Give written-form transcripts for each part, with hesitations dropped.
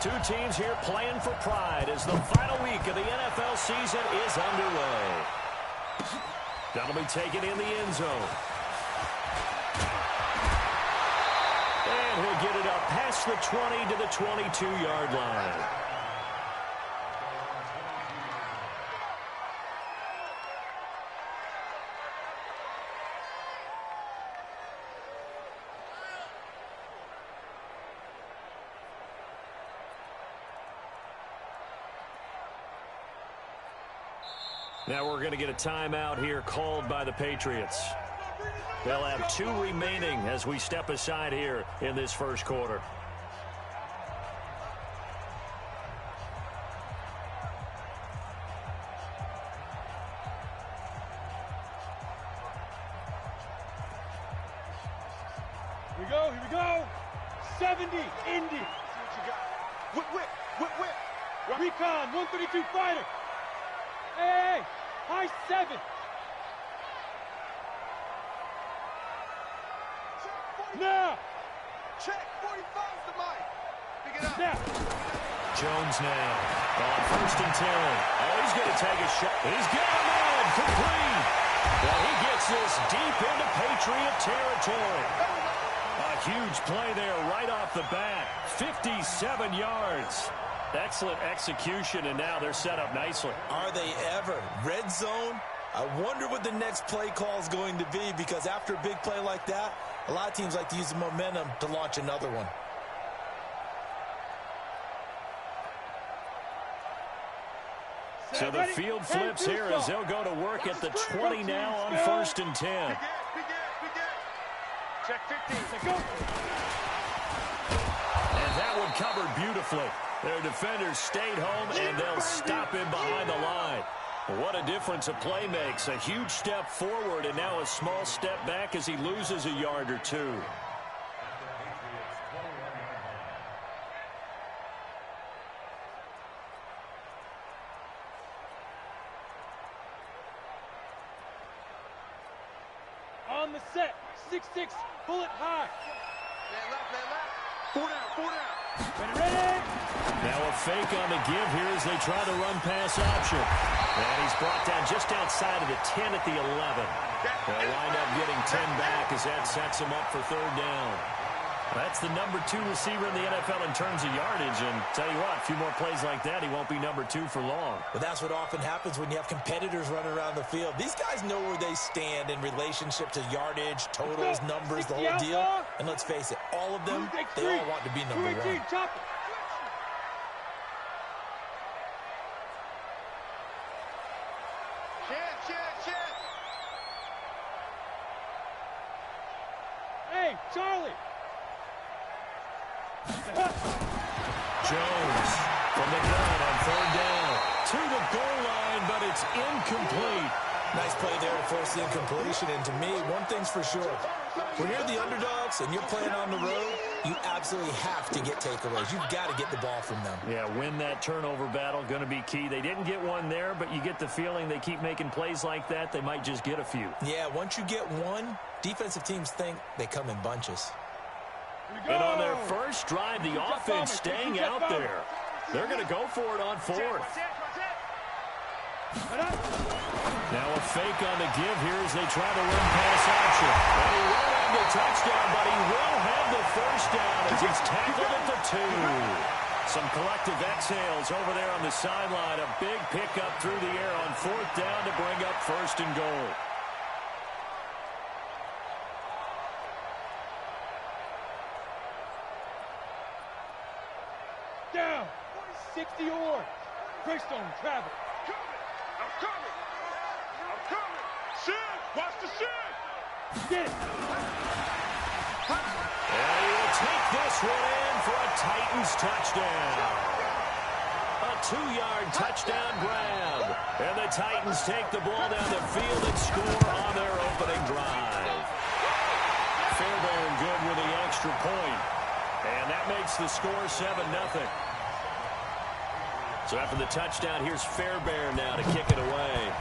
Two teams here playing for pride as the final week of the NFL season is underway. That'll be taken in the end zone. And he'll get it up past the 20 to the 22-yard line. Now we're going to get a timeout here called by the Patriots. They'll have 2 remaining as we step aside here in this first quarter. Here we go, here we go. 70, Indy. See what you got. Whip, whip, whip, whip. Recon, 132 fighter. Hey, high 7. Now. Check, 45's the mic. Pick it up. Now. Jones now on 1st and 10. Oh, he's going to take a shot. He's got a man complete. Well, he gets this deep into Patriot territory. A huge play there right off the bat. 57 yards. Excellent execution, and now they're set up nicely. Are they ever? Red zone? I wonder what the next play call is going to be, because after a big play like that, a lot of teams like to use the momentum to launch another one. So the field flips here as they'll go to work at the 20 now on 1st and 10. Check 15. And that one covered beautifully. Their defenders stayed home, and they'll stop him behind the line. What a difference a play makes. A huge step forward, and now a small step back as he loses a yard or 2. On the set. 6-6. Bullet high. Man left. 4 down. Ready. Now a fake on the give here as they try the run-pass option. And he's brought down just outside of the 10 at the 11. They'll wind up getting 10 back as that sets him up for 3rd down. That's the number 2 receiver in the NFL in terms of yardage. And tell you what, a few more plays like that, he won't be number 2 for long. But that's what often happens when you have competitors running around the field. These guys know where they stand in relationship to yardage, totals, numbers, the whole deal. And let's face it, all of them, they all want to be number 1. Hey, Charlie. Jones from the gun on 3rd down. To the goal line, but it's incomplete. Nice play there to force the incompletion. And to me, one thing's for sure. When you're the underdogs and you're playing on the road, you absolutely have to get takeaways. You've got to get the ball from them. Yeah, win that turnover battle, going to be key. They didn't get one there, but you get the feeling they keep making plays like that, they might just get a few. Yeah, once you get one, defensive teams think they come in bunches. And on their first drive, the offense staying out there. They're going to go for it on 4th. Now a fake on the give here as they try the run-pass option. And he won't have the touchdown, but he will have the 1st down as he's tackled at the 2. Some collective exhales over there on the sideline. A big pickup through the air on 4th down to bring up 1st and goal. Down. 60 or. Greystone travel. I'm coming. Shin. Watch the shin. Get it. And he will take this one in for a Titans touchdown. A 2-yard touchdown grab. And the Titans take the ball down the field and score on their opening drive. Fairbairn good with the extra point. And that makes the score 7-0. So after the touchdown, here's Fairbairn now to kick it away.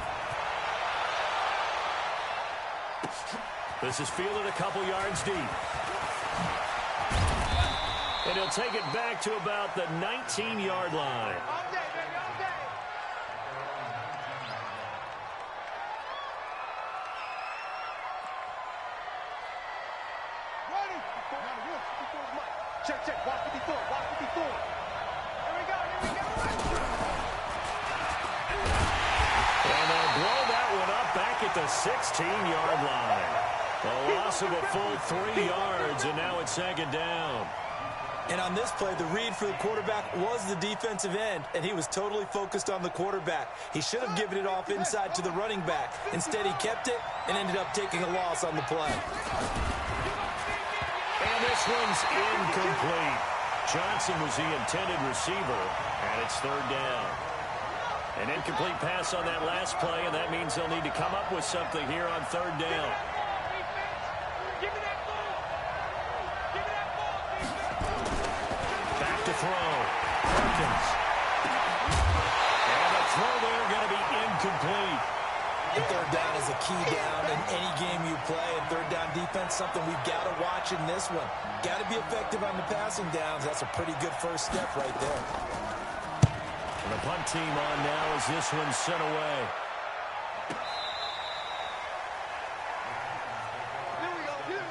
This is fielded a couple yards deep. And he'll take it back to about the 19-yard line. All day, baby, all day. Ready. Check, check. Watch 54. Watch 54. Here we go. Here we go. And they'll blow that one up back at the 16-yard line. A loss of a full 3 yards, and now it's second down. And on this play, the read for the quarterback was the defensive end, and he was totally focused on the quarterback. He should have given it off inside to the running back. Instead, he kept it and ended up taking a loss on the play. And this one's incomplete. Johnson was the intended receiver, and it's third down. An incomplete pass on that last play, and that means they'll need to come up with something here on third down. Give me that ball. Give me that ball, defense. Back to throw. Perkins. And the throw there going to be incomplete. And third down is a key down in any game you play. And third down defense, something we've got to watch in this one. Got to be effective on the passing downs. That's a pretty good first step right there. And the punt team on now as this one's sent away. Here we go. Here.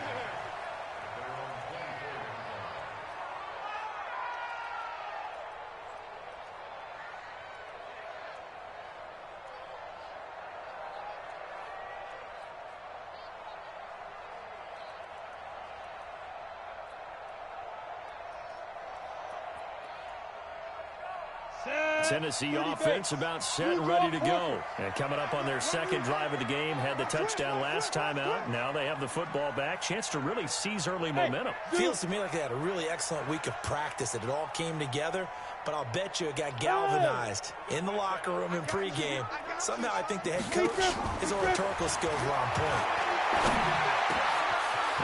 Tennessee offense about set and ready to go. And coming up on their second drive of the game, had the touchdown last time out. Now they have the football back. Chance to really seize early momentum. Feels to me like they had a really excellent week of practice, that it all came together. But I'll bet you it got galvanized in the locker room in pregame. Somehow I think the head coach, his oratorical skills were on point.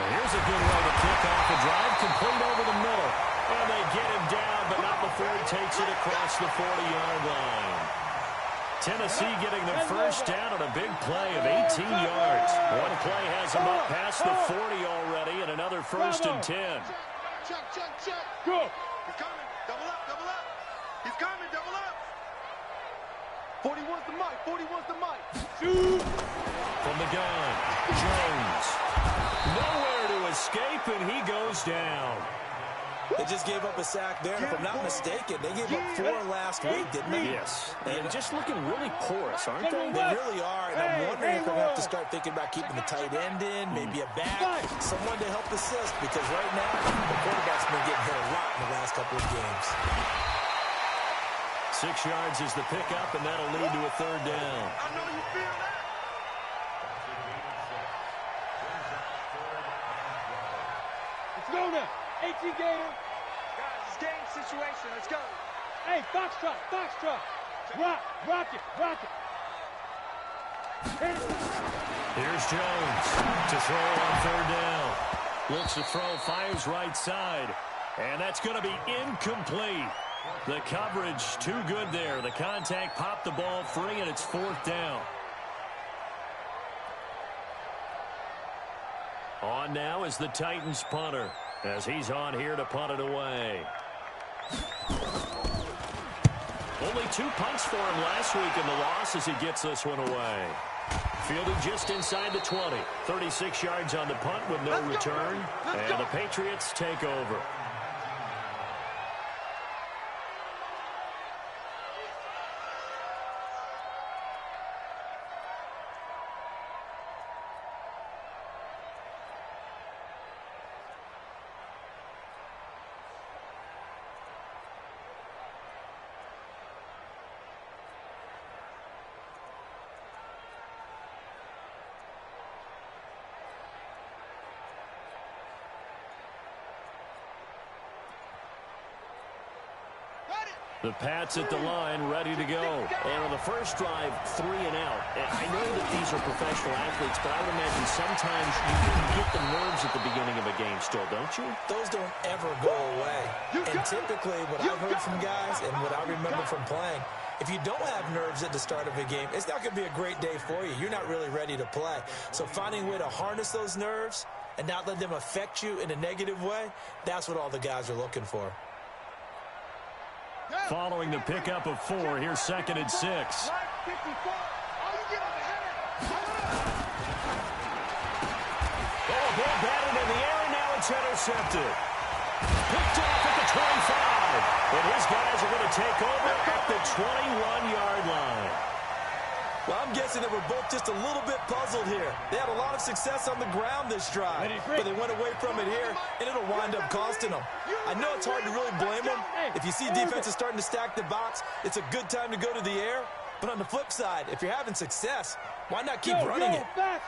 Now here's a good way to kick off a drive, complete over the middle. And they get him down, but not before he takes it across the 40-yard line. Tennessee getting their first down on a big play of 18 yards. One play has him up past the 40 already, and another first and 10. Check, check, check. Go. He's coming. Double up, double up. He's coming, double up. 40 wants the mic. 40 wants the mic. Shoot. From the gun, Jones. Nowhere to escape, and he goes down. They just gave up a sack there, and if I'm not mistaken, they gave up 4 last week, didn't they? Yes, and just looking really porous, aren't they? They really are, and I'm wondering if they're going to have to start thinking about keeping the tight end in, maybe a back, someone to help assist, because right now, the quarterback's been getting hit a lot in the last couple of games. 6 yards is the pickup, and that'll lead to a third down. I know you feel that. Let's go now. 18 Gator. Guys, it's game situation. Let's go. Hey, Foxtrot, Foxtrot. Rock it. Here's Jones to throw on third down. Looks to throw, fires right side. And that's going to be incomplete. The coverage too good there. The contact popped the ball free, and it's fourth down. On now is the Titans punter, as he's on here to punt it away. Only 2 punts for him last week in the loss as he gets this one away. Fielded just inside the 20. 36 yards on the punt with no return. And the Patriots take over. The Pats at the line, ready to go. And on the first drive, 3 and out. And I know that these are professional athletes, but I would imagine sometimes you can get the nerves at the beginning of a game still, don't you? Those don't ever go away. And typically, what I've heard from guys and what I remember from playing, if you don't have nerves at the start of a game, it's not going to be a great day for you. You're not really ready to play. So finding a way to harness those nerves and not let them affect you in a negative way, that's what all the guys are looking for. Following the pickup of 4, here's 2nd and 6. Oh, ball batted in the air, and now it's intercepted. Picked off at the 25. And his guys are going to take over at the 21-yard line. Well, I'm guessing that we're both just a little bit puzzled here. They had a lot of success on the ground this drive, but they went away from it here, and it'll wind up costing them. I know it's hard to really blame them. If you see defenses starting to stack the box, it's a good time to go to the air. But on the flip side, if you're having success, why not keep running it? Now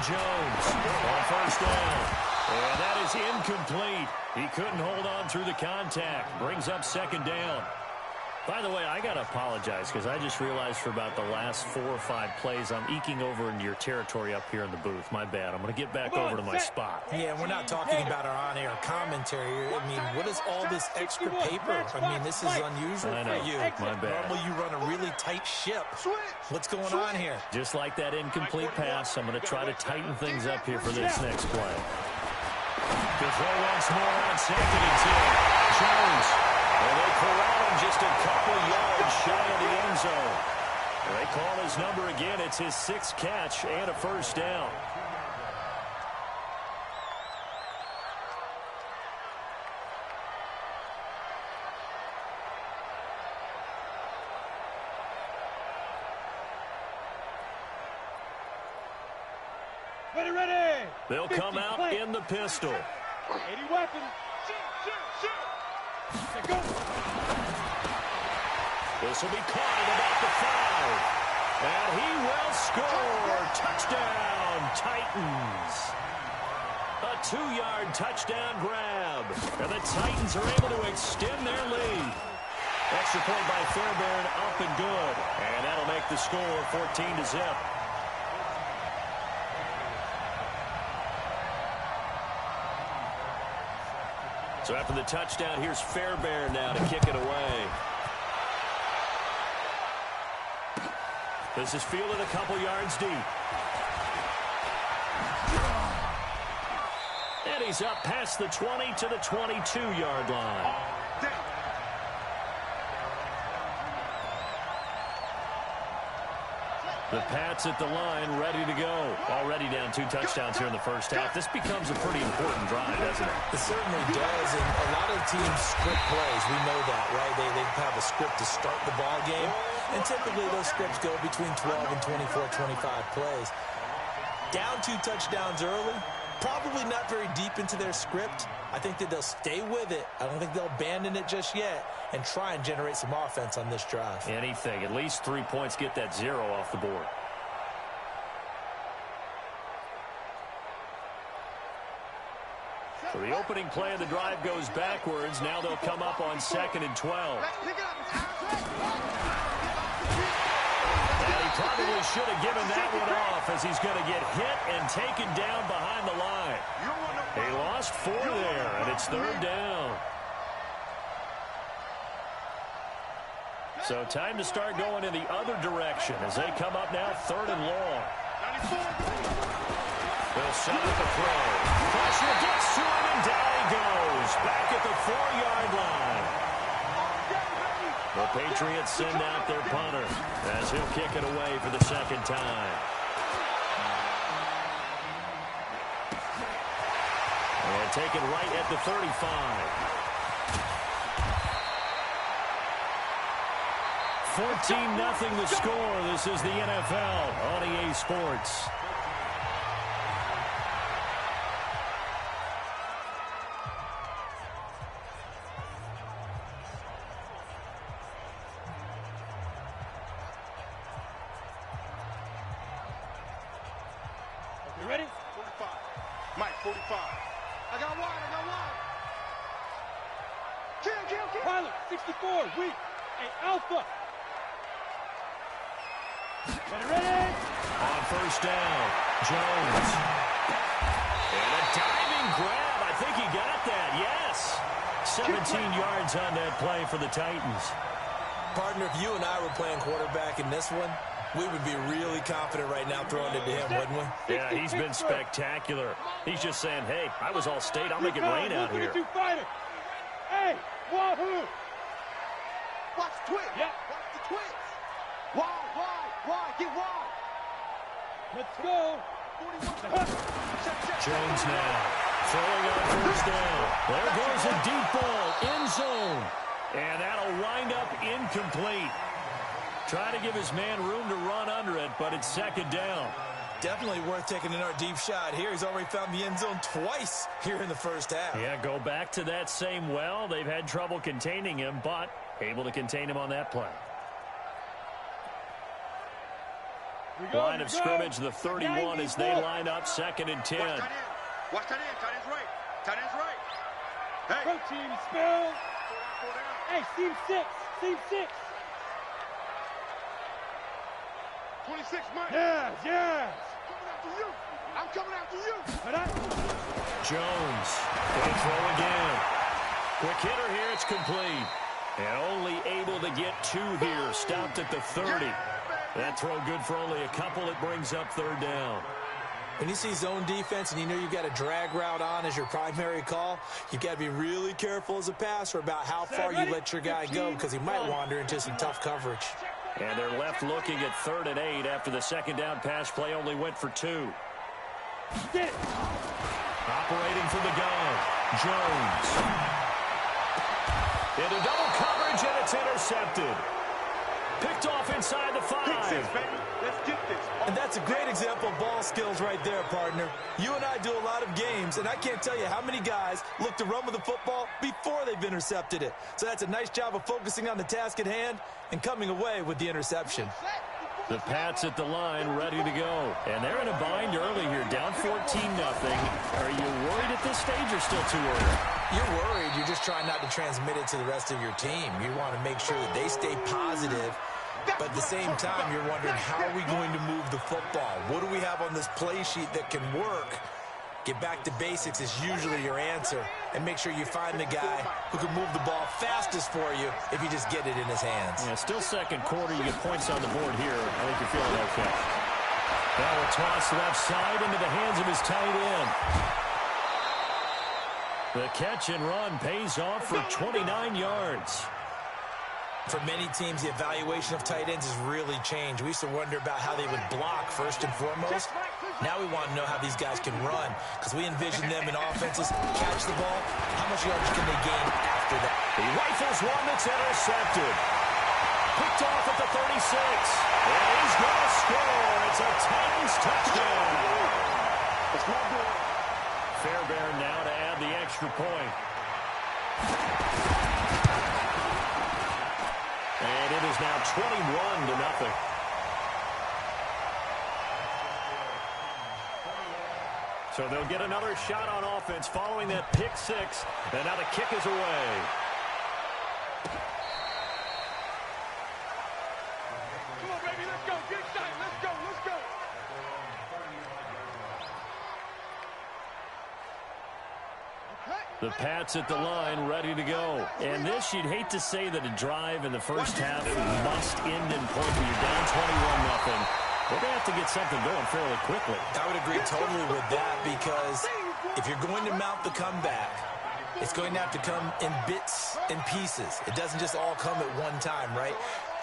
Jones on 1st down. And that is incomplete. He couldn't hold on through the contact. Brings up 2nd down. By the way, I got to apologize because I just realized for about the last 4 or 5 plays, I'm eking over into your territory up here in the booth. My bad. I'm going to get back over to my spot. Yeah, we're not talking about our on-air commentary. I mean, what is all this extra paper? I mean, this is unusual for you. My bad. Normally you run a really tight ship. What's going on here? Just like that incomplete pass, I'm going to try to tighten things up here for this next play. To throw once more on 2nd and 10. Jones. And they corral him just a couple yards shy of the end zone. They call his number again. It's his 6th catch and a 1st down. Ready. They'll come out in the pistol. 80 weapons. Go. This will be caught at about the 5. And he will score. Touchdown, Titans. A 2-yard touchdown grab. And the Titans are able to extend their lead. Extra point by Fairbairn, up and good. And that'll make the score 14-0. So after the touchdown, here's Fairbairn now to kick it away. This is fielded a couple yards deep. And he's up past the 20 to the 22-yard line. The Pats at the line, ready to go. Already down 2 touchdowns here in the first half. This becomes a pretty important drive, doesn't it? It certainly does, and a lot of teams script plays. We know that, right? They have a script to start the ball game, and typically those scripts go between 12 and 24, 25 plays. Down 2 touchdowns early, probably not very deep into their script. I think that they'll stay with it. I don't think they'll abandon it just yet and try and generate some offense on this drive. Anything. At least 3 points, get that 0 off the board. So the opening play of the drive goes backwards. Now they'll come up on 2nd and 12. And he probably should have given that one off as he's going to get hit and taken down behind the line. He lost 4 there, and it's 3rd down. So time to start going in the other direction as they come up now 3rd and long. They'll set up the throw. Pressure gets to him, and down he goes. Back at the 4-yard line. The Patriots send out their punter as he'll kick it away for the 2nd time. And taken right at the 35. 14-0 the score. This is the NFL on EA Sports. You ready? 45. Mike, 45. I got one. Kill. Pilot, 64, weak. Hey, Alpha. Ready? On 1st down, Jones. And a diving grab. I think he got that, yes. 17 yards on that play for the Titans. Partner, if you and I were playing quarterback in this one, We would be really confident right now throwing it to him, wouldn't we? Yeah, he's been spectacular. He's just saying, hey, I was all state. I'll make it rain out here. Hey, wahoo! Watch the twist. Yeah. Watch the twist. Wide. Get wide. Let's go. 41. Jones now throwing on first down. There goes a deep ball, end zone. And that'll wind up incomplete. Trying to give his man room to run under it, but it's second down. Definitely worth taking another deep shot here. He's already found the end zone twice here in the first half. Yeah, go back to that same well. They've had trouble containing him, but able to contain him on that play. Line of scrimmage, the 31 as they line up, 2nd and 10. Watch tight end. Tight end's right. Tight end's right. Hey. Go team, spill. Hey, seam 6. Seam 6. 26, Mike. Yes. I'm coming after you. Jones, they throw again. Quick hitter here, it's complete. And only able to get 2 here, stopped at the 30. That throw good for only a couple. It brings up 3rd down. When you see zone defense and you know you've got a drag route on as your primary call, you've got to be really careful as a passer about how far you let your guy go because he might wander into some tough coverage. And they're left looking at 3rd and 8 after the 2nd down pass play only went for 2. Operating from the gun, Jones. Into double coverage, and it's intercepted. Picked off inside the 5. Let's get this. And that's a great example of ball skills right there, partner. You and I do a lot of games, and I can't tell you how many guys look to run with the football before they've intercepted it. So that's a nice job of focusing on the task at hand and coming away with the interception. The Pats at the line, ready to go. And they're in a bind early here, down 14-0. Are you worried at this stage or still too early? You're worried. You're just trying not to transmit it to the rest of your team. You want to make sure that they stay positive. But at the same time, you're wondering, how are we going to move the football? What do we have on this play sheet that can work? Get back to basics is usually your answer. And make sure you find the guy who can move the ball fastest for you if you just get it in his hands. Yeah, still second quarter. You get points on the board here. I think you're feeling okay. Now a toss left side into the hands of his tight end. The catch and run pays off for 29 yards. For many teams, the evaluation of tight ends has really changed. We used to wonder about how they would block first and foremost. Now we want to know how these guys can run because we envision them in offenses catch the ball. How much yardage can they gain after that? He rifles one that's intercepted. Picked off at the 36. And he's going to score. It's a Titans touchdown. It's not good. Fairbairn now to add the extra point. And it is now 21-0. So they'll get another shot on offense following that pick 6. And now the kick is away. Come on, baby, let's go. Get excited. Let's go. The Pats at the line, ready to go. And this, you'd hate to say that a drive in the first half must end in point. You're down 21-0. They're going to have to get something going fairly quickly. I would agree totally with that because if you're going to mount the comeback, it's going to have to come in bits and pieces. It doesn't just all come at one time, right?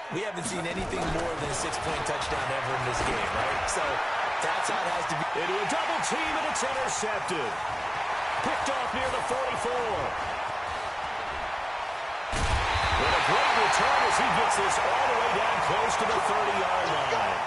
We haven't seen anything more than a 6-point touchdown ever in this game, right? So that's how it has to be. Into a double team, and it's intercepted. Picked off near the 44. With a great return as he gets this all the way down close to the 30-yard line.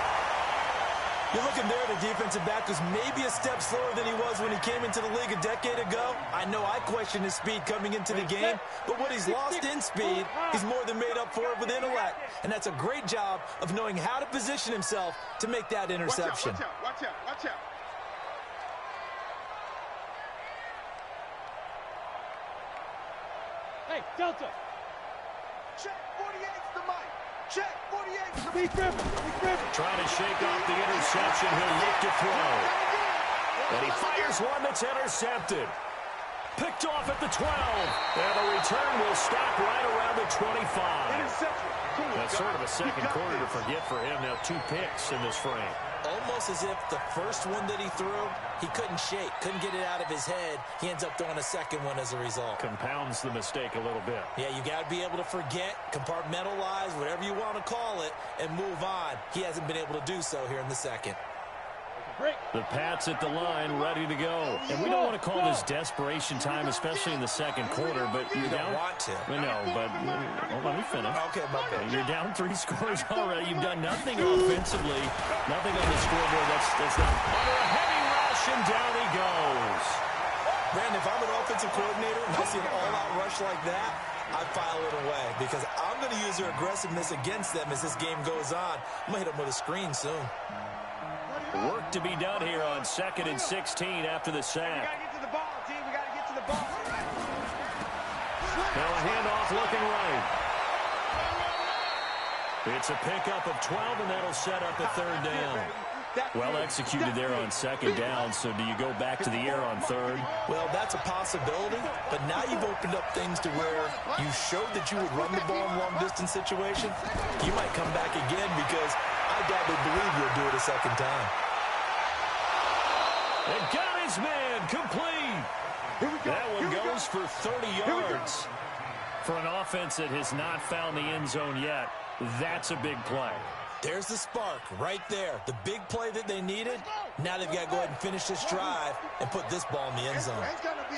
You're looking there at a defensive back who's maybe a step slower than he was when he came into the league a decade ago. I know I questioned his speed coming into the game, but what he's lost in speed, he's more than made up for it with intellect. And that's a great job of knowing how to position himself to make that interception. Watch out. Hey, Delta. Check 48's the mic. Check 48's the Big River. Trying to shake off the interception. He'll look to throw. And he fires one that's intercepted. Picked off at the 12. And the return will stop right around the 25. Interception. That's sort of a second quarter to forget for him. Now 2 picks in this frame. Almost as if the first one that he threw, he couldn't shake, couldn't get it out of his head. He ends up throwing a second one as a result. Compounds the mistake a little bit. Yeah, you got to be able to forget, compartmentalize, whatever you want to call it, and move on. He hasn't been able to do so here in the second. The Pats at the line, ready to go. And we don't want to call this desperation time, especially in the second quarter, but you're You down. don't want to. I know, but let me finish. Okay, my bad. You're down 3 scores already. You've done nothing offensively. Nothing on the scoreboard. That's not under a heavy rush, and down he goes. Brandon, if I'm an offensive coordinator and I see an all-out rush like that, I file it away because I'm going to use their aggressiveness against them as this game goes on. I'm going to hit them with a screen soon. Work to be done here on 2nd and 16 after the We sack. gotta get to the ball, team. We gotta get to the ball. Now a handoff looking right. It's a pickup of 12, and that'll set up a 3rd down. Well executed there on 2nd down, so do you go back to the air on 3rd? Well, that's a possibility, but now you've opened up things to where you showed that you would run the ball in long-distance situation. You might come back again because I doubt they believe you'll do it a second time. And got his man complete. That one goes for 30 yards. For an offense that has not found the end zone yet, that's a big play. There's the spark right there. The big play that they needed. Now they've got to go ahead and finish this drive and put this ball in the end zone.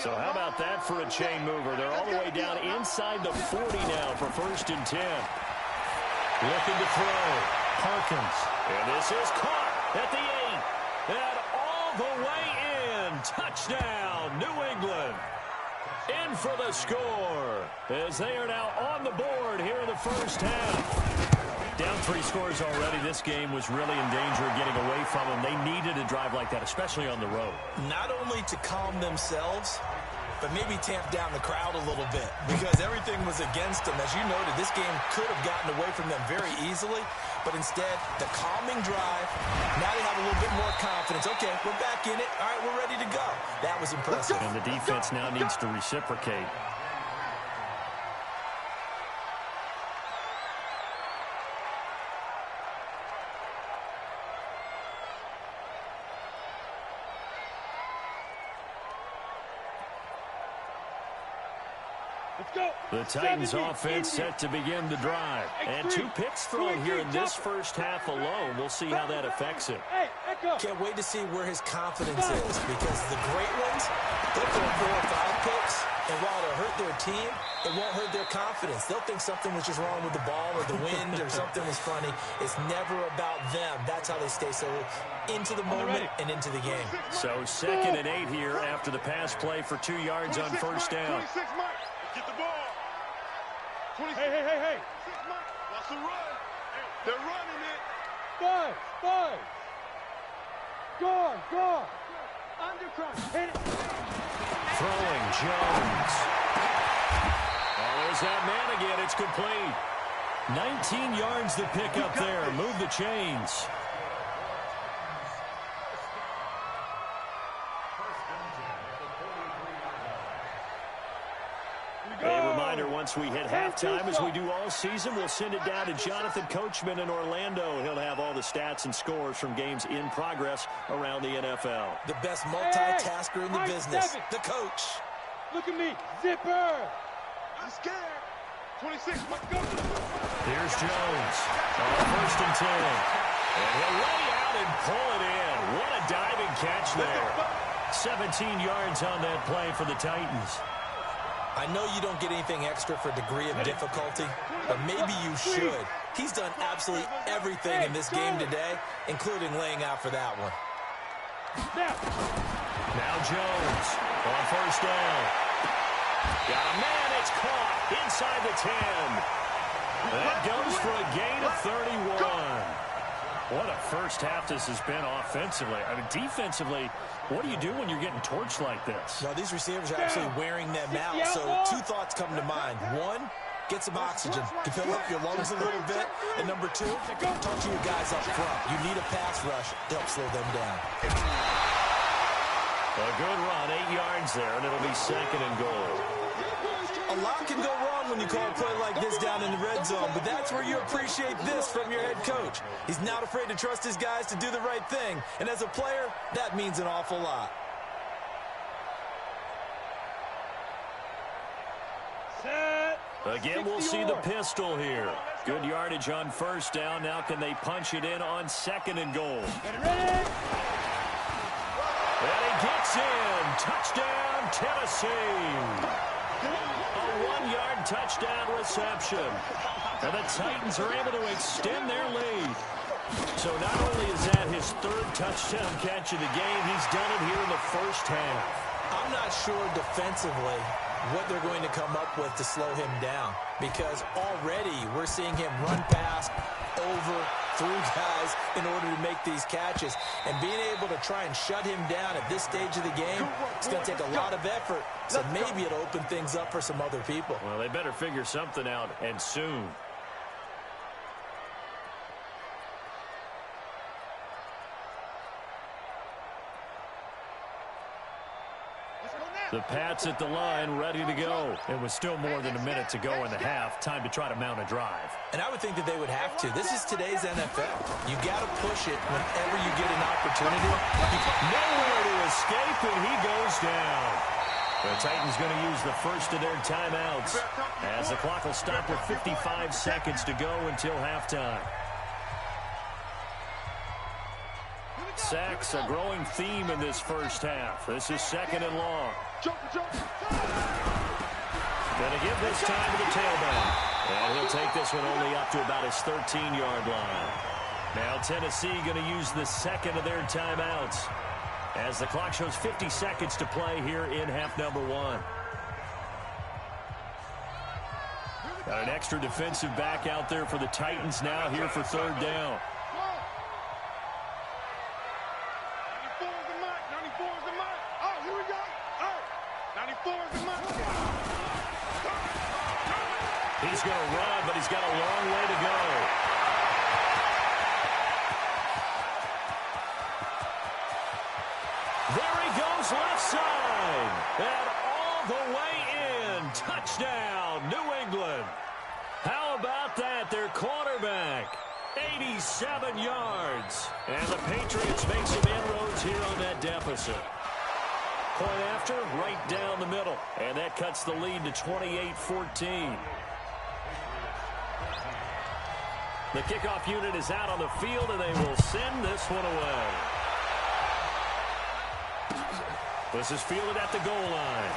So how about that for a chain mover? They're all the way down inside the 40 now for 1st and 10. Looking to throw. Parkins. And this is caught at the 8. And all the way in. Touchdown, New England. In for the score as they are now on the board here in the first half. Down 3 scores already. This game was really in danger of getting away from them. They needed a drive like that, especially on the road. Not only to calm themselves, but maybe tamp down the crowd a little bit because everything was against them. As you noted, this game could have gotten away from them very easily, but instead, the calming drive, now they have a little bit more confidence. Okay, we're back in it. All right, we're ready to go. That was impressive. And the defense now needs to reciprocate. Let's go. The Titans 70, offense set to begin the drive. And 2 picks thrown here in this first half alone. We'll see how that affects him. Hey, echo. Can't wait to see where his confidence is because the great ones, they'll throw 4 or 5 picks, and while it'll hurt their team, it won't hurt their confidence. They'll think something was just wrong with the ball or the wind or something was funny. It's never about them. That's how they stay so into the moment and into the game. So 2nd and 8 here after the pass play for 2 yards on 1st down. 26 Mike. Get the ball. 26. Hey. 26 Mike. Watch the run. They're running it. 5. Go. Undercrunch. Hit it. Throwing Jones. Oh, there's that man again. It's complete. 19 yards to pick up there. Move the chains. A reminder, once we hit halftime, as we do all season, we'll send it down to Jonathan Coachman in Orlando. He'll have all the stats and scores from games in progress around the NFL. The best multitasker in the business, the coach. Look at me. Zipper. I'm scared. 26 Mike. Go. Here's Jones. On 1st and 10. And he'll lay out and pull it in. What a diving catch there. 17 yards on that play for the Titans. I know you don't get anything extra for degree of difficulty, but maybe you should. He's done absolutely everything in this game today, including laying out for that one. Now Jones on 1st down. Got a man, it's caught inside the 10. That goes for a gain of 31. What a first half this has been offensively. I mean, defensively, what do you do when you're getting torched like this? Well, these receivers are actually wearing them out, so 2 thoughts come to mind. 1, get some oxygen to fill up your lungs a little bit. And number 2, talk to your guys up front. You need a pass rush to help slow them down. A good run, 8 yards there, and it'll be 2nd and goal. A A lot can go wrong when you call a play like this down in the red zone, but that's where you appreciate this from your head coach. He's not afraid to trust his guys to do the right thing, and as a player, that means an awful lot. Again, we'll see the pistol here. Good yardage on first down. Now can they punch it in on second and goal? Ready? And he gets in. Touchdown, Tennessee. A 1-yard touchdown reception. And the Titans are able to extend their lead. So not only is that his third touchdown catch of the game, he's done it here in the first half. I'm not sure defensively what they're going to come up with to slow him down, because already we're seeing him run past, over, through guys in order to make these catches. And being able to try and shut him down at this stage of the game, it's going to take a lot of effort. So maybe it'll open things up for some other people. Well, they better figure something out, and soon. The Pats at the line, ready to go. It was still more than a minute to go in the half. Time to try to mount a drive. And I would think that they would have to. This is today's NFL. You got to push it whenever you get an opportunity. Nowhere to escape, and he goes down. The Titans going to use the first of their timeouts as the clock will stop with 55 seconds to go until halftime. Sacks, a growing theme in this first half. This is second and long. Going to give this time to the tailback. And he'll take this one only up to about his 13-yard line. Now Tennessee going to use the second of their timeouts as the clock shows 50 seconds to play here in half number one. Got an extra defensive back out there for the Titans now here for third down. 94 is the mark. 94 is the mark. Oh, here we go. Oh, 94 is the mark. He's going to run, but he's got a long way to go. There he goes, left side. And all the way in. Touchdown, New England. How about that? Their quarterback, 87 yards. And the Patriots make some inroads here on that deficit. Point after, right down the middle. And that cuts the lead to 28-14. The kickoff unit is out on the field, and they will send this one away. This is fielded at the goal line.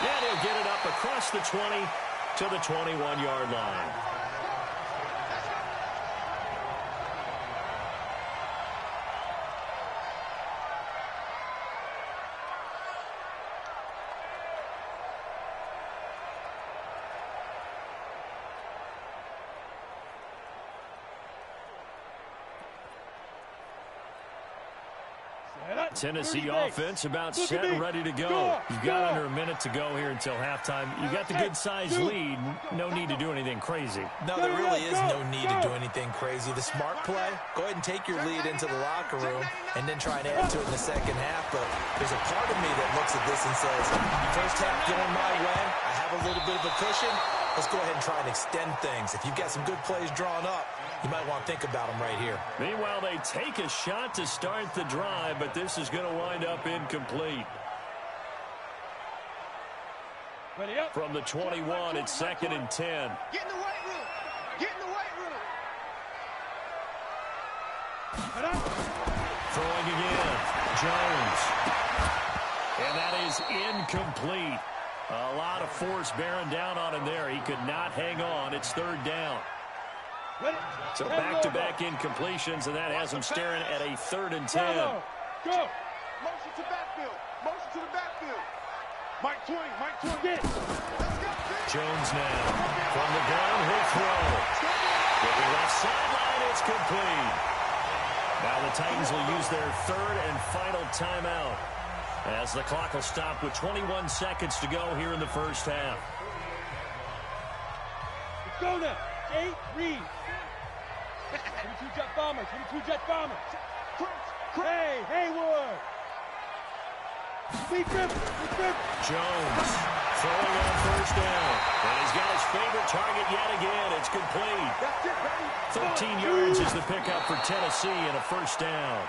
And he'll get it up across the 20 to the 21-yard line. Tennessee offense about set and ready to go. You've got under a minute to go here until halftime. You got the good-sized lead. No need to do anything crazy. No, there really is no need to do anything crazy. The smart play, go ahead and take your lead into the locker room and then try and add to it in the second half. But there's a part of me that looks at this and says, first half going my way, I have a little bit of a cushion. Let's go ahead and try and extend things. If you've got some good plays drawn up, you might want to think about them right here. Meanwhile, they take a shot to start the drive, but this is going to wind up incomplete. From the 21, it's second and 10. Get in the weight room. Get in the weight room. Throwing again. Jones. And that is incomplete. A lot of force bearing down on him there. He could not hang on. It's third down. So back-to-back incompletions, and that has him staring at a 3rd and 10. Go. Motion to backfield. Motion to the backfield. Mike 20. Mike 20. Let's go. Jones now. From the ground, he'll throw. Looking left sideline, it's complete. Now the Titans will use their 3rd and final timeout as the clock will stop with 21 seconds to go here in the first half. Let's go now. 8, read. 22 jet bomber. 22 jet bomber. Hey, Haywood. Sweet grip. Jones Throwing on first down. And he's got his favorite target yet again. It's complete. 13 yards is the pickup for Tennessee and a first down.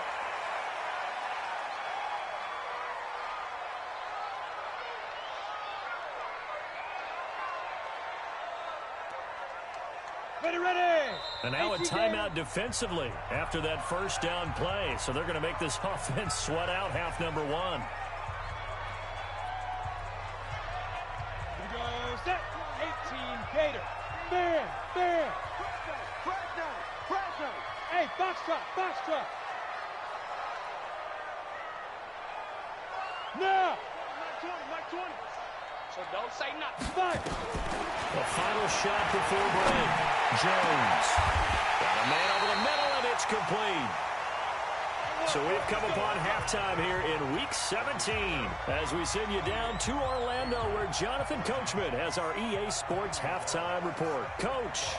Ready. And now a timeout defensively after that first down play. So they're going to make this offense sweat out half number one. Here we go. Set. 18 Gator. Man. Pressure. Hey, box trap. No. Mike 20. So don't say nothing. Five. The final shot before break. Jones. Got a man over the middle, and it's complete. So we've come upon halftime here in Week 17 as we send you down to Orlando where Jonathan Coachman has our EA Sports Halftime Report. Coach,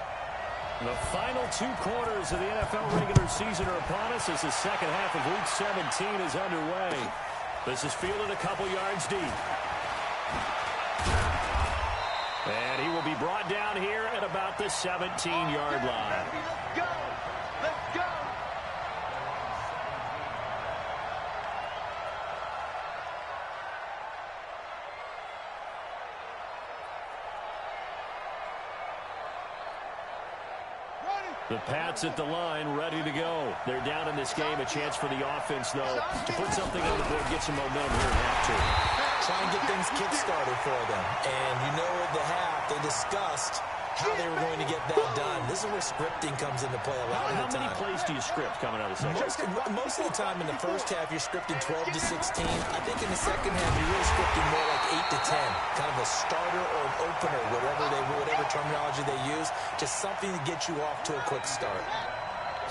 the final 2 quarters of the NFL regular season are upon us as the second half of Week 17 is underway. This is fielded a couple yards deep. And he will be brought down here at about the 17-yard line. Let's go. The Pats at the line, ready to go. They're down in this game. A chance for the offense, though, to put something on the board, get some momentum here in half two. Try and get things kick-started for them. And you know at the half, they discussed how they were going to get that done. This is where scripting comes into play a lot of the time. How many plays do you script coming out of the second? Most of the time in the first half, you're scripting 12 to 16. I think in the second half, you're really scripting more like 8 to 10. Kind of a starter or an opener, whatever terminology they use. Just something to get you off to a quick start.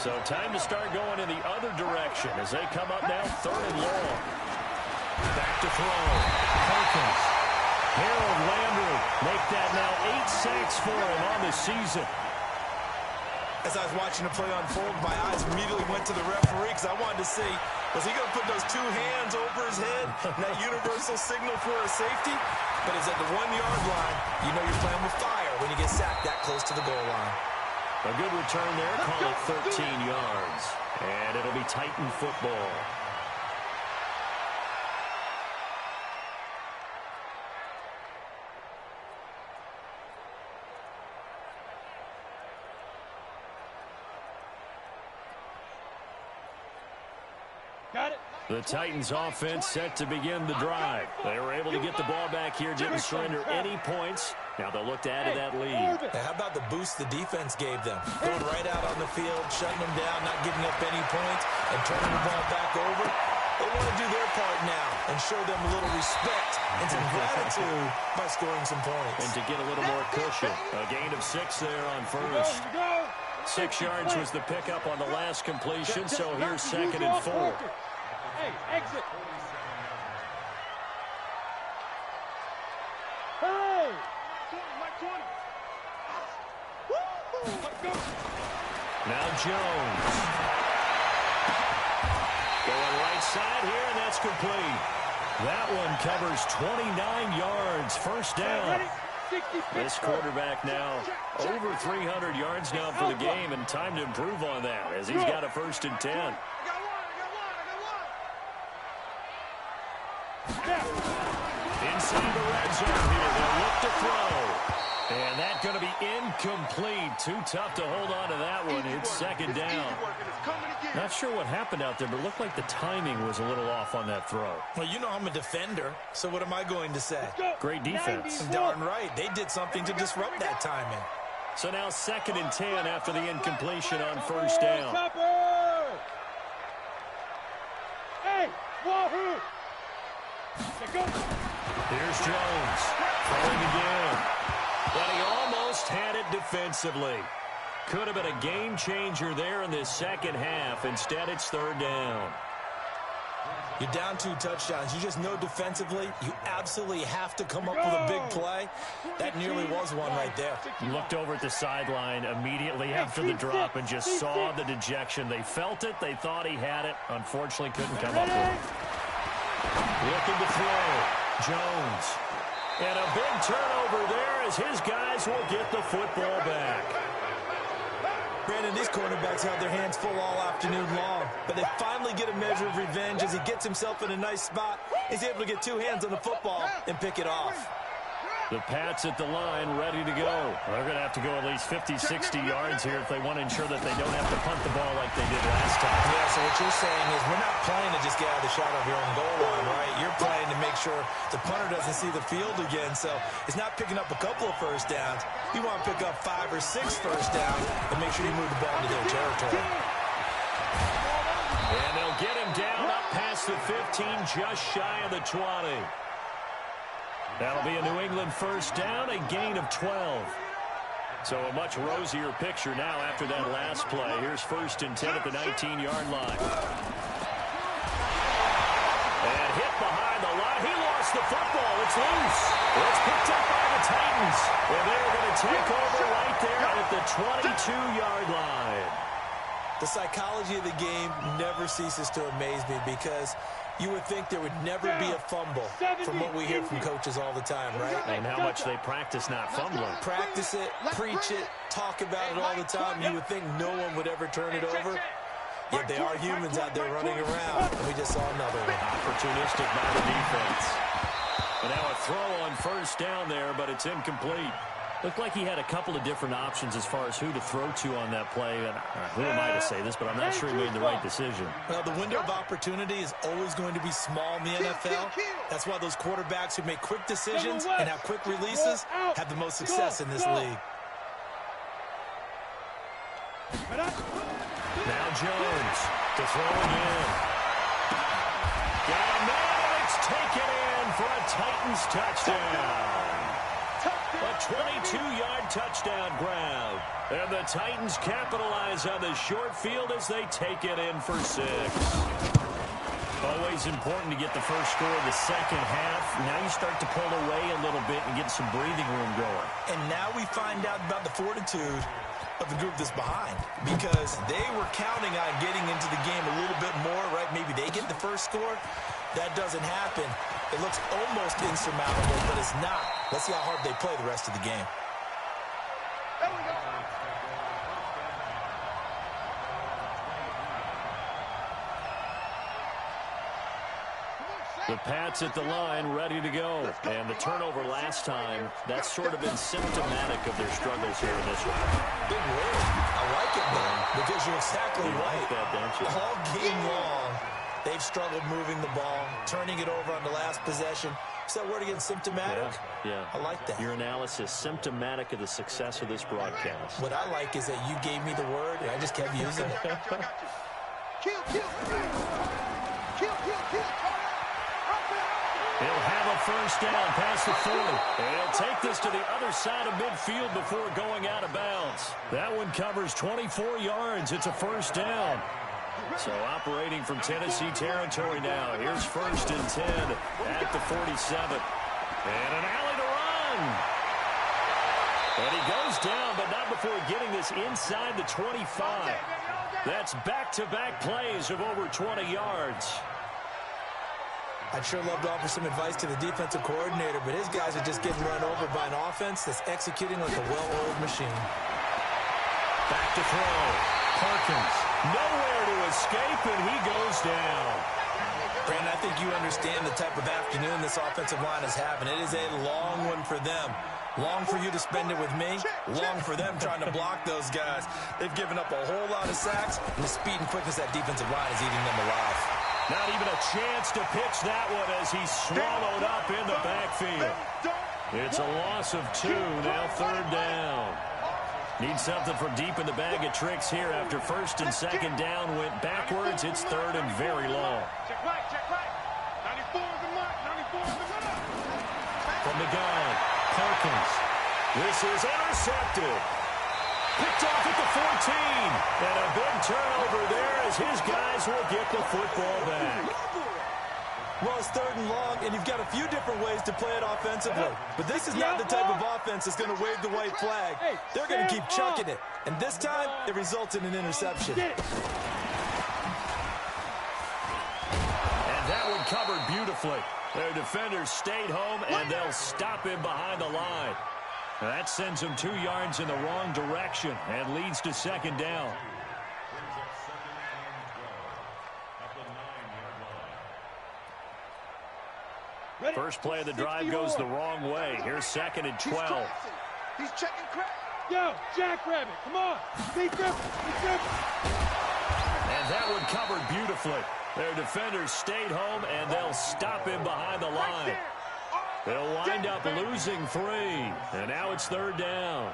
So time to start going in the other direction as they come up now, 3rd and long. Back to throw. Perkins. Harold Landry make that now 8 sacks for him on the season. As I was watching the play unfold, my eyes immediately went to the referee because I wanted to see, was he going to put those 2 hands over his head, that universal signal for a safety? But it's at the 1-yard line. You know you're playing with fire when you get sacked that close to the goal line. A good return there, call it 13 yards. And it'll be Titan football. Got it. The Titans offense set to begin the drive. They were able to get the ball back here, didn't surrender any points. Now they'll look to add to that lead. Now, how about the boost the defense gave them? Going right out on the field, shutting them down, not giving up any points, and turning the ball back over. They want to do their part now and show them a little respect and some gratitude by scoring some points. And to get a little more cushion. A gain of 6 there on first. 6 yards was the pickup on the last completion, so here's 2nd and 4. Hey, exit. Hey! Mike 20. Now Jones. Going right side here, and that's complete. That one covers 29 yards. First down. This quarterback now over 300 yards now for the game, and time to improve on that as he's got a 1st and 10. Inside the red zone here, they'll look to throw. And that's going to be incomplete. Too tough to hold on to that one. It's 2nd down. Not sure what happened out there, but it looked like the timing was a little off on that throw. Well, you know I'm a defender, so what am I going to say? Great defense. Darn right. They did something to disrupt that timing. So now 2nd and 10 after the incompletion on 1st down. Hey, wahoo! Here's Jones. Throwing again. But he almost had it defensively. Could have been a game changer there in this second half. Instead, it's 3rd down. You're down 2 touchdowns. You just know defensively you absolutely have to come up with a big play. That nearly was one right there. Looked over at the sideline immediately after the drop and just saw the dejection. They felt it. They thought he had it. Unfortunately, couldn't come up with it. Looking to throw. Jones. And a big turnover there as his guys will get the football back. Brandon, these quarterbacks have their hands full all afternoon long, but they finally get a measure of revenge as he gets himself in a nice spot. He's able to get two hands on the football and pick it off. The Pats at the line, ready to go. They're going to have to go at least 50, 60 yards here if they want to ensure that they don't have to punt the ball like they did last time. Yeah, so what you're saying is we're not playing to just get out of the shot of your own goal line, right? You're playing to make sure the punter doesn't see the field again, so it's not picking up a couple of first downs. You want to pick up 5 or 6 first downs and make sure you move the ball into their territory. And they'll get him down up past the 15, just shy of the 20. That'll be a New England first down, a gain of 12. So a much rosier picture now after that last play. Here's 1st and 10 at the 19-yard line. And hit behind the line. He lost the football. It's loose. It's picked up by the Titans. And they're going to take over right there at the 22-yard line. The psychology of the game never ceases to amaze me because you would think there would never be a fumble from what we hear from coaches all the time, right? And how much they practice not fumbling. Practice it, preach it, talk about it all the time. You would think no one would ever turn it over. Yet they are humans out there running around. And we just saw another one. Opportunistic by the defense. And now a throw on first down there, but it's incomplete. Looked like he had a couple of different options as far as who to throw to on that play. And who am I to say this, but I'm not sure he made the right decision. Well, the window of opportunity is always going to be small in the NFL. That's why those quarterbacks who make quick decisions and have quick releases have the most success in this league. Now Jones to throw again. Got a man, and it's taken in for a Titans touchdown. A 22-yard touchdown grab. And the Titans capitalize on the short field as they take it in for 6. Always important to get the first score of the second half. Now you start to pull away a little bit and get some breathing room going. And now we find out about the fortitude of the group that's behind, because they were counting on getting into the game a little bit more, right? Maybe they get the first score. That doesn't happen. It looks almost insurmountable, but it's not. Let's see how hard they play the rest of the game. The Pats at the line, ready to go. And the turnover last time, that's sort of been symptomatic of their struggles here in this one. Big word. I like it, man, because you're exactly right. Like that, don't you? All game long, they've struggled moving the ball, turning it over on the last possession. Is that word again, symptomatic? Yeah. I like that. Your analysis, symptomatic of the success of this broadcast. What I like is that you gave me the word, and I just kept using it. He'll have a first down past the 40. And he'll take this to the other side of midfield before going out of bounds. That one covers 24 yards. It's a first down. So operating from Tennessee territory now. Here's 1st and 10 at the 47. And an alley to run. And he goes down, but not before getting this inside the 25. That's back-to-back plays of over 20 yards. I'd sure love to offer some advice to the defensive coordinator, but his guys are just getting run over by an offense that's executing like a well-oiled machine. Back to throw. Perkins, nowhere to escape, and he goes down. Brandon, I think you understand the type of afternoon this offensive line is having. It is a long one for them. Long for you to spend it with me. Long for them trying to block those guys. They've given up a whole lot of sacks, and the speed and quickness of that defensive line is eating them alive. Not even a chance to pitch that one as he's swallowed up in the backfield. It's a loss of 2, now 3rd down. Need something from deep in the bag of tricks here after 1st and 2nd down went backwards. It's 3rd and very long. Check right, check right. 94 is the mark, 94 is the mark. From the gun, Perkins. This is intercepted. Picked off at the 14. And a big turnover there as his guys will get the football back. Well, it's 3rd and long, and you've got a few different ways to play it offensively. But this is not the type of offense that's going to wave the white flag. They're going to keep chucking it. And this time, it results in an interception. And that one covered beautifully. Their defenders stayed home, and they'll stop him behind the line. That sends him 2 yards in the wrong direction and leads to second down. First play of the drive goes the wrong way. Here's second and 12. He's checking crap. Yo, Jackrabbit, come on. Beat them. And that one covered beautifully. Their defenders stayed home, and they'll stop him behind the line. They'll wind up losing 3. And now it's third down.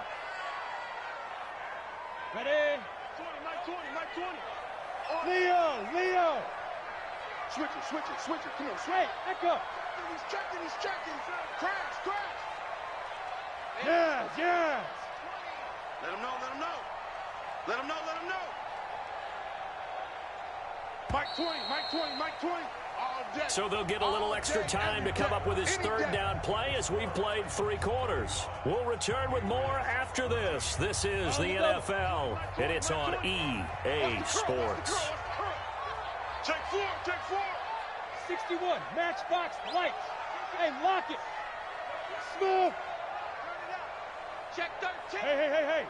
Ready? 20, Mike 20. Leo. Switch it. Come on, Wait, echo. He's checking. Crash. Yes. Let him know. Mike 20. All day. So they'll get a little extra time to come up with his third down play as we've played 3 quarters. We'll return with more after this. This is the NFL, and it's on EA Sports. Take four. 61, matchbox, lights. Hey, lock it. Smooth. Check 13. Hey.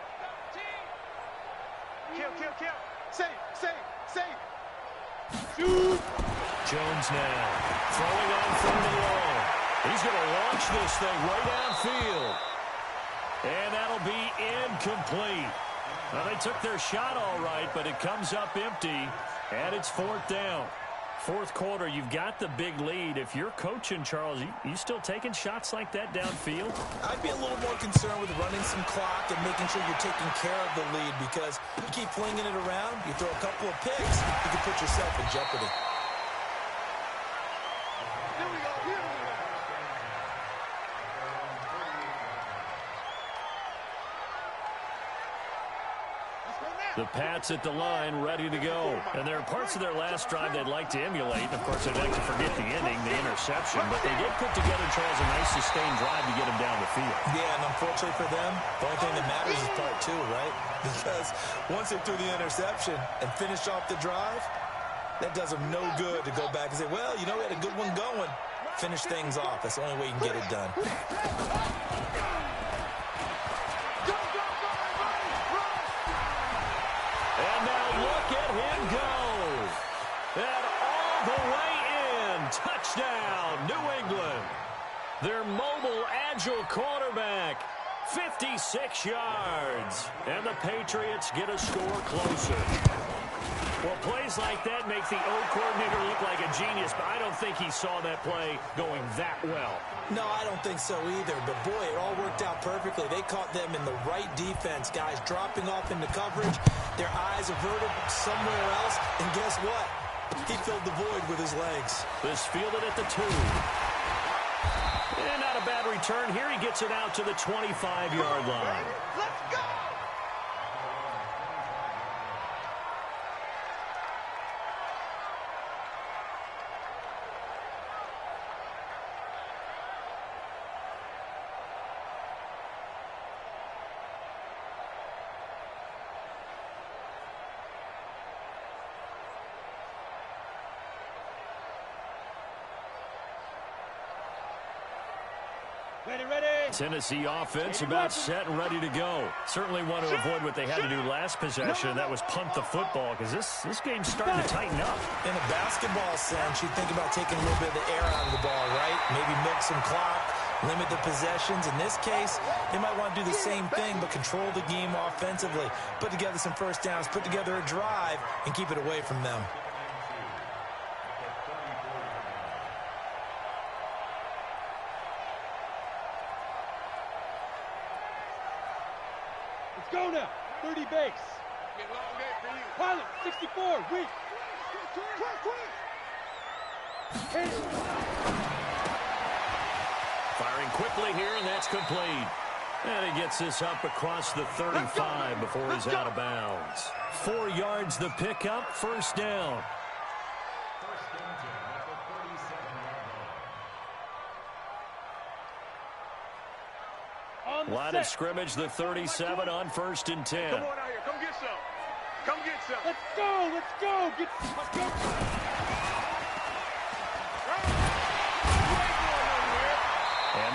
13. Kill. Save. Shoot. Jones now throwing on 3rd and long. He's going to launch this thing way downfield. And that'll be incomplete. Well, they took their shot all right, but it comes up empty, and it's 4th down. 4th quarter, you've got the big lead. If you're coaching, Charles, you still taking shots like that downfield? I'd be a little more concerned with running some clock and making sure you're taking care of the lead, because you keep flinging it around, you throw a couple of picks, you can put yourself in jeopardy. Here we go. The Pats at the line, ready to go. And there are parts of their last drive they'd like to emulate. Of course, they'd like to forget the ending, the interception. But they did put together, Charles, a nice sustained drive to get them down the field. Yeah, and unfortunately for them, the only thing that matters is part 2, right? Because once they threw the interception and finished off the drive, that does them no good to go back and say, well, you know, we had a good one going. Finish things off. That's the only way you can get it done. And now look at him go. And all the way in. Touchdown, New England. Their mobile, agile quarterback, 56 yards. And the Patriots get a score closer. Well, plays like that make the O coordinator look like a genius, but I don't think he saw that play going that well. No, I don't think so either. But, boy, it all worked out perfectly. They caught them in the right defense, guys dropping off into coverage, their eyes averted somewhere else, and guess what? He filled the void with his legs. This fielded at the 2. And not a bad return. Here he gets it out to the 25-yard line. Let's go. Ready. Tennessee offense about set and ready to go. Certainly want to avoid what they had to do last possession. That was punt the football, because this game's starting to tighten up. In a basketball sense, you think about taking a little bit of the air out of the ball, right? Maybe milk some clock, limit the possessions. In this case, they might want to do the same thing, but control the game offensively. Put together some first downs, put together a drive, and keep it away from them. Let's go now. 30 base. Get long day for you. Pilot, 64, weak. Hit it. Firing quickly here, and that's complete. And he gets this up across the 35 before he's out of bounds. 4 yards the pickup, first down. Line of scrimmage, the 37 on 1st and 10. Come on out here. Come get some. Come get some. Let's go. Let's go. Let's go.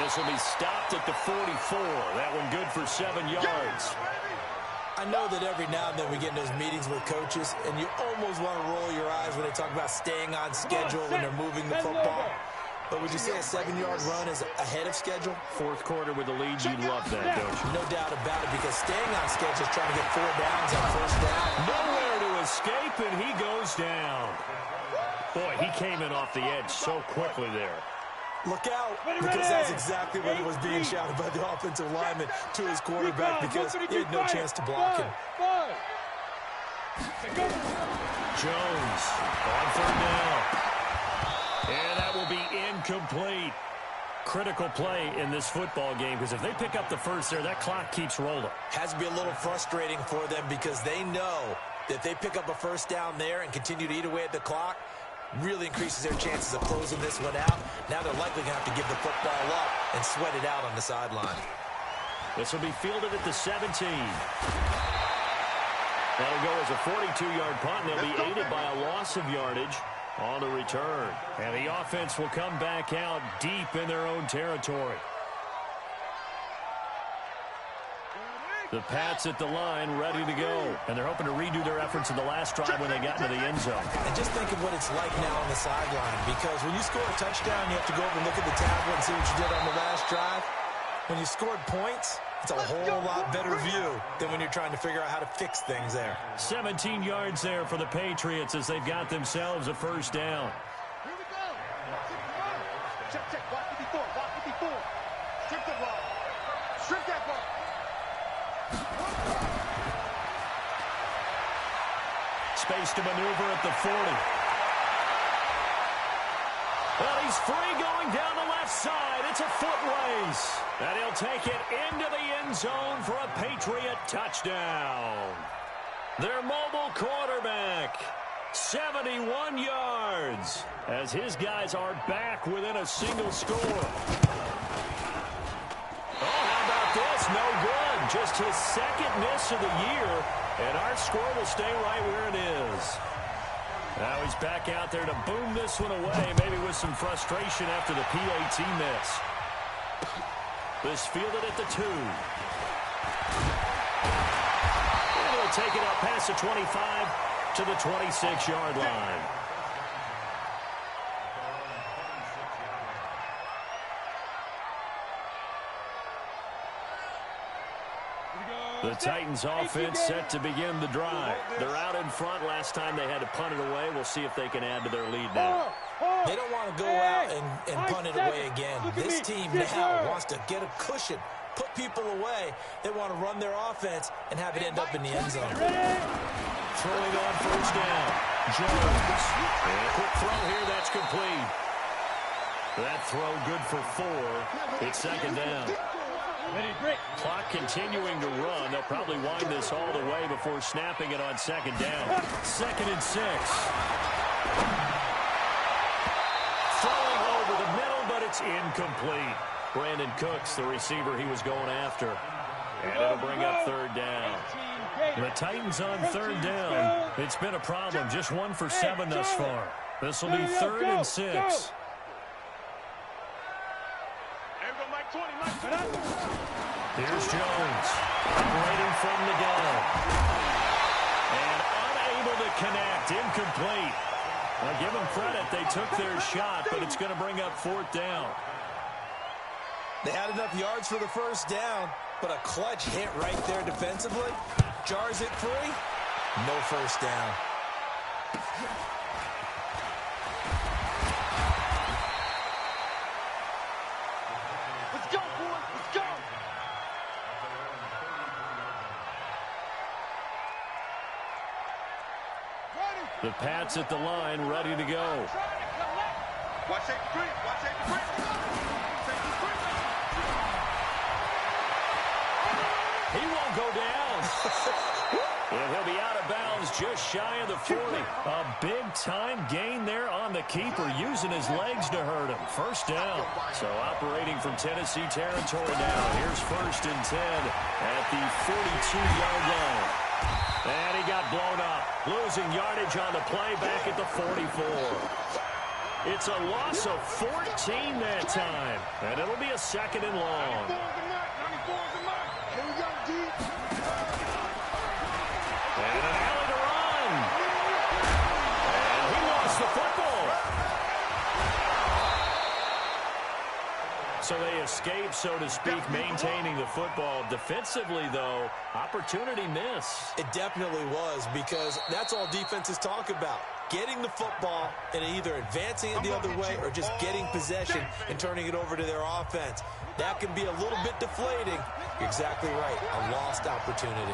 this will be stopped at the 44. That one good for 7 yards. I know that every now and then we get in those meetings with coaches, and you almost want to roll your eyes when they talk about staying on schedule when they're moving the football. But would you say a 7-yard run is ahead of schedule? Fourth quarter with the lead, you love that, don't you? No doubt about it, because staying on schedule is trying to get 4 downs on first down. Nowhere to escape, and he goes down. Boy, he came in off the edge so quickly there. Look out, because that's exactly what was being shouted by the offensive lineman to his quarterback, because he had no chance to block him. Jones on third down. And that will be incomplete. Critical play in this football game, because if they pick up the first there, that clock keeps rolling. Has to be a little frustrating for them, because they know that if they pick up a first down there and continue to eat away at the clock, really increases their chances of closing this one out. Now they're likely going to have to give the football up and sweat it out on the sideline. This will be fielded at the 17. That'll go as a 42-yard punt, and they'll be aided by a loss of yardage on the return. And the offense will come back out deep in their own territory. The Pats at the line, ready to go. And they're hoping to redo their efforts in the last drive when they got into the end zone. And just think of what it's like now on the sideline, because when you score a touchdown, you have to go over and look at the tablet and see what you did on the last drive. When you scored points, it's a whole lot better view than when you're trying to figure out how to fix things there. 17 yards there for the Patriots as they've got themselves a first down. Here we go. Check, check. Block 54. Block 54. Strip the ball. Strip that ball. Space to maneuver at the 40. Well, he's free going down the left side. It's a foot race. And he'll take it into the end zone for a Patriot touchdown. Their mobile quarterback, 71 yards, as his guys are back within a single score. Oh, how about this? No good. Just his second miss of the year, and our score will stay right where it is. Now he's back out there to boom this one away, maybe with some frustration after the PAT miss. This fielded at the 2. And he'll take it up past the 25 to the 26-yard line. The Titans offense set to begin the drive. They're out in front. Last time they had to punt it away. We'll see if they can add to their lead now. They don't want to go out and punt it away again. This team now wants to get a cushion, put people away. They want to run their offense and have it end up in the end zone. Throwing on first down. Jones. And a quick throw here. That's complete. That throw good for 4. It's second down. Clock continuing to run. They'll probably wind this all the way before snapping it on second down. 2nd and 6. Throwing over the middle, but it's incomplete. Brandon Cooks, the receiver he was going after. And it'll bring up third down. The Titans on third down. It's been a problem. Just 1 for 7 thus far. This will be 3rd and 6. Here's Jones, operating from the gun. And unable to connect, incomplete. Well, give them credit, they took their shot, but it's going to bring up 4th down. They had enough yards for the first down, but a clutch hit right there defensively. Jars it free, no first down. The Pats at the line, ready to go. Watch safety 3. Watch safety 3. Safety 3. He won't go down. And he'll be out of bounds just shy of the 40. A big-time gain there on the keeper, using his legs to hurt him. First down. So operating from Tennessee territory now. Here's 1st and 10 at the 42-yard line. And he got blown up. Losing yardage on the play back at the 44. It's a loss of 14 that time, and it'll be a second and long. Here we go, D. And an alley to run. And he lost the football. So they escape, so to speak, maintaining the football. Defensively, though, opportunity miss. It definitely was, because that's all defenses talk about. Getting the football and either advancing it the other way or just getting possession and turning it over to their offense. That can be a little bit deflating. You're exactly right. A lost opportunity.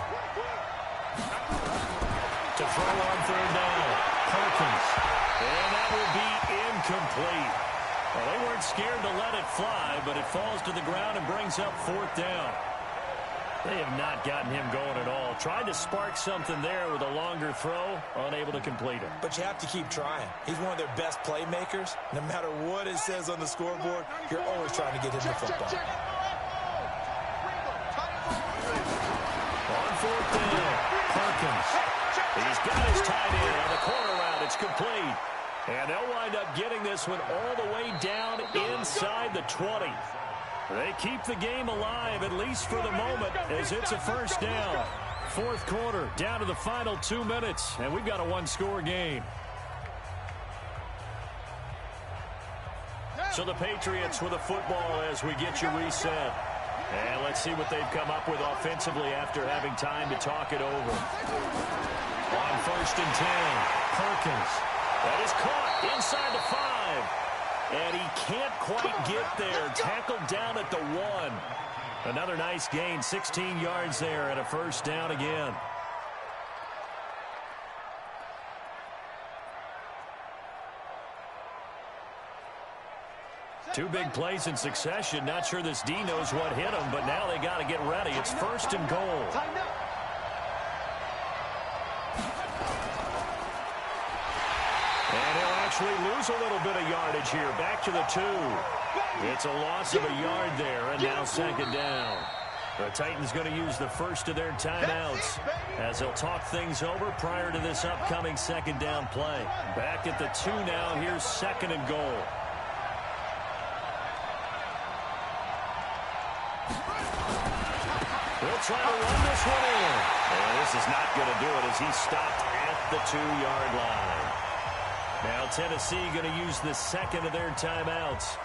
To throw on third down. Perkins. And that will be incomplete. Well, they weren't scared to let it fly, but it falls to the ground and brings up fourth down. They have not gotten him going at all. Tried to spark something there with a longer throw, unable to complete it. But you have to keep trying. He's one of their best playmakers. No matter what it says on the scoreboard, you're always trying to get him the football. On fourth down, Perkins. He's got his tight end on the corner route. It's complete. And they'll wind up getting this one all the way down inside the 20. They keep the game alive, at least for the moment, as it's a first down. Fourth quarter, down to the final 2 minutes, and we've got a one-score game. So the Patriots with a football as we get you reset. And let's see what they've come up with offensively after having time to talk it over. On first and 10, Perkins. That is caught inside the 5. And he can't quite get there. Tackled down at the 1. Another nice gain, 16 yards there, and a first down again. Two big plays in succession. Not sure this D knows what hit him, but now they got to get ready. It's first and goal. And he'll actually lose a little bit of yardage here. Back to the 2. It's a loss of a yard there, and now second down. The Titans going to use the first of their timeouts as they'll talk things over prior to this upcoming second down play. Back at the 2 now. Here's second and goal. He'll try to run this one in. And this is not going to do it as he's stopped at the 2-yard line. Now Tennessee going to use the second of their timeouts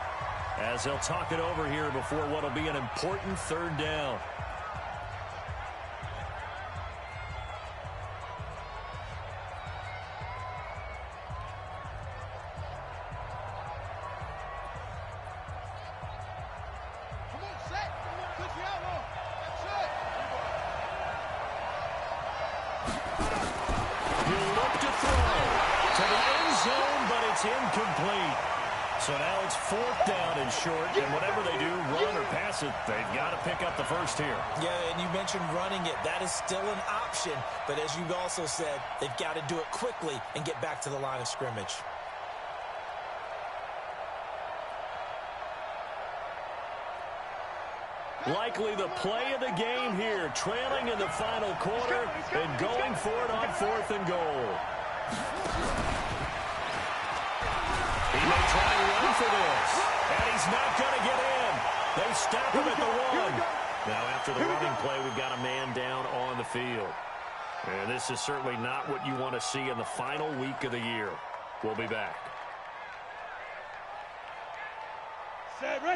as they'll talk it over here before what will be an important third down. Incomplete. So now it's fourth down and short, and whatever they do, run or pass it, they've got to pick up the first here. Yeah, and you mentioned running it. That is still an option, but as you also said, they've got to do it quickly and get back to the line of scrimmage. Likely the play of the game here, trailing in the final quarter and going for it on fourth and goal. He may try and run for this, and he's not going to get in. They stop him at the 1. Now, after the running play, we've got a man down on the field. And this is certainly not what you want to see in the final week of the year. We'll be back.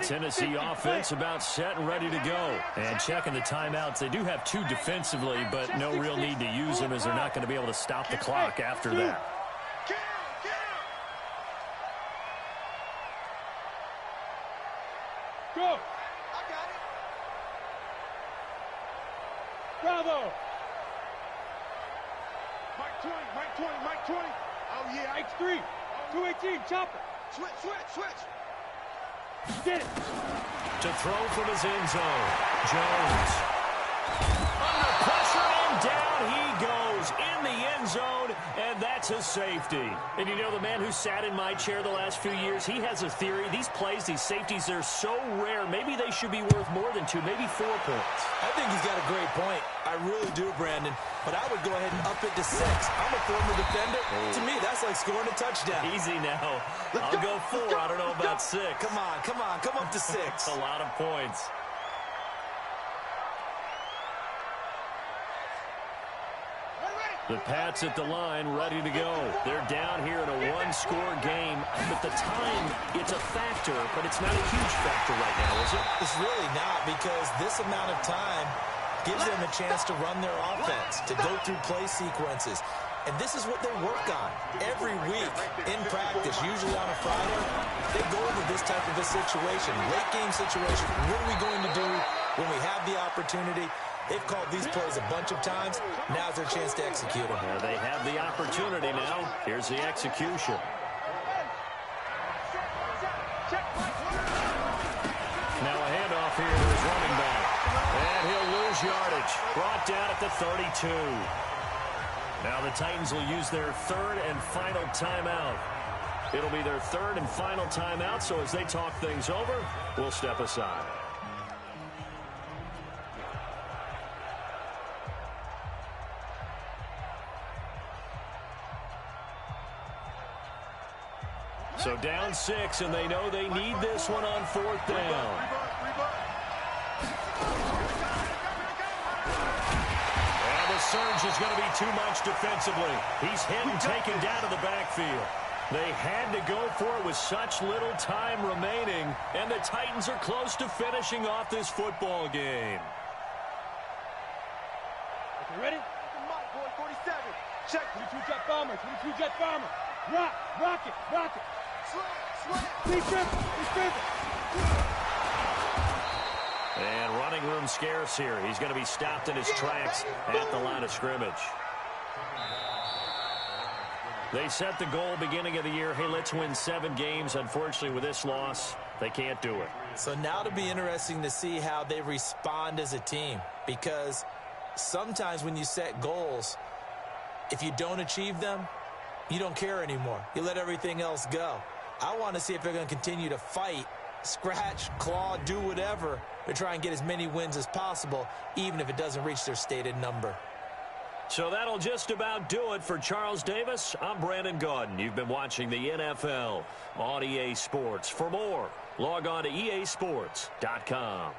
Tennessee offense about set and ready to go. And checking the timeouts. They do have 2 defensively, but no real need to use them as they're not going to be able to stop the clock after that. Go! I got it. Bravo! Mike 20, Mike 20, Mike 20. Oh, yeah. Mike 3, 218, chopper. Switch. Get it. To throw from his end zone. Jones. Under pressure and down he goes in the end zone, and that's a safety. And you know, the man who sat in my chair the last few years, he has a theory. These plays, these safeties, they're so rare. Maybe they should be worth more than 2, maybe 4 points. I think he's got a great point. I really do, Brandon, but I would go ahead and up it to 6. I'm a former defender. To me, that's like scoring a touchdown. Easy now. I'll go 4. I don't know about 6. Come on, come on, come up to 6. A lot of points. The Pats at the line, ready to go. They're down here in a one-score game. But the time, it's a factor, but it's not a huge factor right now, is it? It's really not, because this amount of time gives them a chance to run their offense, to go through play sequences. And this is what they work on every week in practice, usually on a Friday. They go into this type of a situation, late-game situation. What are we going to do when we have the opportunity? They've called these plays a bunch of times. Now's their chance to execute them. They have the opportunity now. Here's the execution. Now a handoff here to his running back. And he'll lose yardage. Brought down at the 32. Now the Titans will use their third and final timeout. It'll be their third and final timeout, so as they talk things over, we'll step aside. So down 6, and they know they need this one on 4th down. And the surge is going to be too much defensively. He's hit and taken down to the backfield. They had to go for it with such little time remaining, and the Titans are close to finishing off this football game. Okay, ready? Come on, boy, 47. Check. 22 jet bomber, 22 jet bomber. Rocket. Slam. Defense. And running room scarce here. He's going to be stopped in his tracks at the line of scrimmage. They set the goal beginning of the year. Hey, let's win 7 games. Unfortunately, with this loss, they can't do it. So now it'll be interesting to see how they respond as a team, because sometimes when you set goals, if you don't achieve them, you don't care anymore. You let everything else go. I want to see if they're going to continue to fight, scratch, claw, do whatever to try and get as many wins as possible, even if it doesn't reach their stated number. So that'll just about do it for Charles Davis. I'm Brandon Gaudin. You've been watching the NFL on EA Sports. For more, log on to easports.com.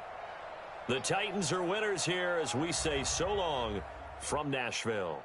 The Titans are winners here as we say so long from Nashville.